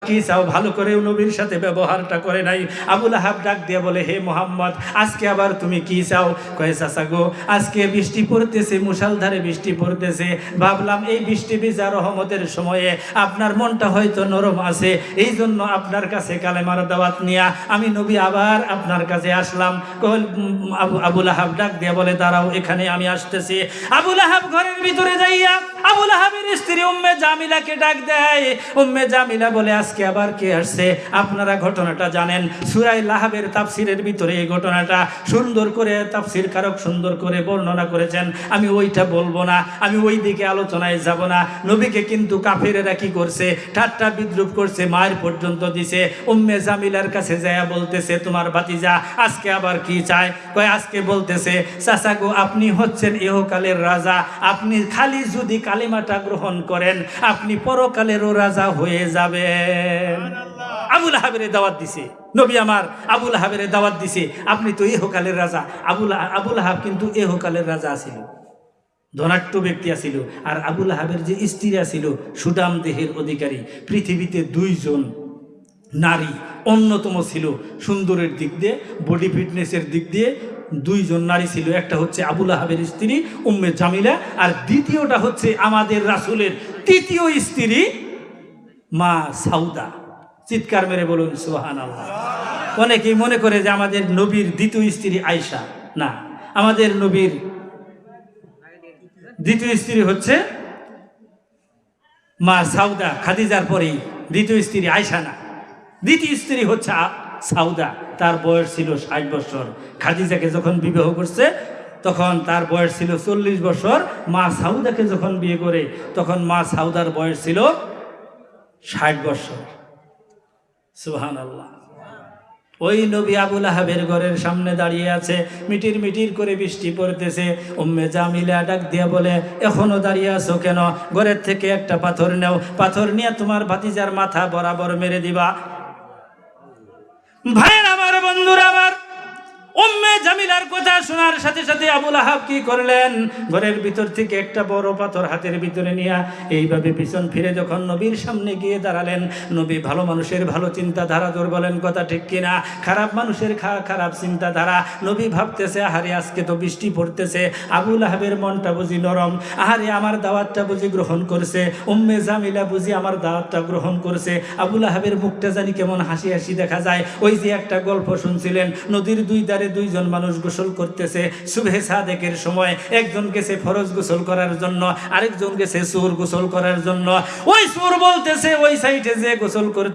কি চাও? ভালো করে নবীর সাথে ব্যবহারটা করে নাই। আবু লাহাব ডাক দিয়ে বলে, হে মোহাম্মদ, আজকে আবার তুমি কি চাও? কয়ে, চাচা গো, আজকে বৃষ্টি পড়তেছে, মুষলধারে বৃষ্টি পড়তেছে, ভাবলাম এই বৃষ্টি ভিজা রহমতের সময়ে আপনার মনটা হয়তো নরম আছে, এই জন্য আপনার কাছে কালেমার দাওয়াত নিয়া আমি নবী আবার আপনার কাছে আসলাম। আবু লাহাব ডাক দিয়ে বলে, দাঁড়াও, এখানে আমি আসতেছি। আবু লাহাব ঘরের ভিতরে যাইয়া আবু লাহাবের স্ত্রী উম্মে জামিলাকে ডাক দেয়। উম্মে জামিলা বলে, আজকে আবার কে আসছে? আপনারা ঘটনাটা জানেন, সূরা লাহাবের তাফসিরের ভিতরে এই ঘটনাটা সুন্দর করে তাফসির কারক সুন্দর করে বর্ণনা করেছেন। আমি ওইটা বলবো না, আমি ওই দিকে আলোচনায় যাব না। নবীকে কিন্তু কাফেরেরা কি করছে? ঠাট্টা বিদ্রুপ করছে, মায়ের পর্যন্ত দিছে। উম্মে জামিলার কাছে যায় বলতেছে, তোমার ভাতিজা আজকে আবার কি চায়? কয়, আজকে বলতেছে, চাচা গো, আপনি হচ্ছেন ইহকালের রাজা, আপনি খালি যদি কালিমাটা গ্রহণ করেন আপনি পরকালেরও রাজা হয়ে যাবেন। আবু লাহাবের দাওয়াত দিছে নবী আমার, আবু লাহাবের দাওয়াত দিছে, আপনি তো ইহকালের রাজা। আবু লাহাব কিন্তু ইহকালের রাজা ছিল, ধনাঢ্য ব্যক্তি আছিল। আর আবু লাহাবের যে স্ত্রী ছিল সুদাম দেহের অধিকারী, পৃথিবীতে দুইজন নারী অন্যতম ছিল সুন্দরের দিক দিয়ে, বডি ফিটনেসের দিক দিয়ে দুইজন নারী ছিল। একটা হচ্ছে আবু লাহাবের স্ত্রী উম্মে জামিলা, আর দ্বিতীয়টা হচ্ছে আমাদের রাসূলের তৃতীয় স্ত্রী মা সাউদা। চিৎকার মেরে বলুন সুবহানাল্লাহ। অনেকেই মনে করে যে আমাদের নবীর দ্বিতীয় স্ত্রী আয়েশা, না, আমাদের নবীর দ্বিতীয় স্ত্রী হচ্ছে মা সাউদা, খাদিজার পরেই দ্বিতীয় স্ত্রী আয়েশা না, দ্বিতীয় স্ত্রী হচ্ছে সাউদা। তার বয়স ছিল 60 বছর। খাদিজাকে যখন বিবাহ করছে তখন তার বয়স ছিল 40 বছর। মা সাউদাকে যখন বিয়ে করে তখন মা সাউদার বয়স ছিল 60 বছর। সুবহানাল্লাহ। ওই নবী আবু লাহাবের ঘরের সামনে দাঁড়িয়ে আছে, মিটির মিটির করে বৃষ্টি পড়তেছে। উম্মে জামিলা ডাক দিয়ে বলে, এখনো দাঁড়িয়ে আছো কেন? ঘরের থেকে একটা পাথর নাও, পাথর নিয়ে তোমার ভাতিজার মাথা বরাবর মেরে দিবা। ভাইয়ের আমার, বন্ধুরা আমার, উম্মে জামিলার কথা শোনার সাথে সাথে আবু লাহাব কি করলেন? ঘরের ভিতর থেকে একটা বড় পাথর হাতের ভিতরে নিয়ে এইভাবে পিছন ফিরে যখন নবীর সামনে গিয়ে দাঁড়ালেন, নবী ভালো মানুষের ভালো চিন্তাধারা, জোর বলেন কথা ঠিক কিনা? খারাপ মানুষের খারাপ চিন্তাধারা। নবী ভাবতেছে, আহারে আজকে তো বৃষ্টি পড়তেছে, আবু লাহাবের মনটা বুঝি নরম, আহারে আমার দাওয়াতটা বুঝি গ্রহণ করছে, উম্মে জামিলা বুঝি আমার দাওয়াতটা গ্রহণ করছে, আবু লাহাবের মুখটা জানি কেমন হাসি হাসি দেখা যায়। ওই যে একটা গল্প শুনছিলেন, নদীর দুই ধারে দুইজন মানুষ গোসল করতেছে। সুবহে সাদেকের সময় একজন গেছে ফরজ গোসল করার জন্য, আরেকজন গেছে সুর গোসল করার জন্য। ওই সুর বলতেছে, ওই সাইডে যে গোসল করতে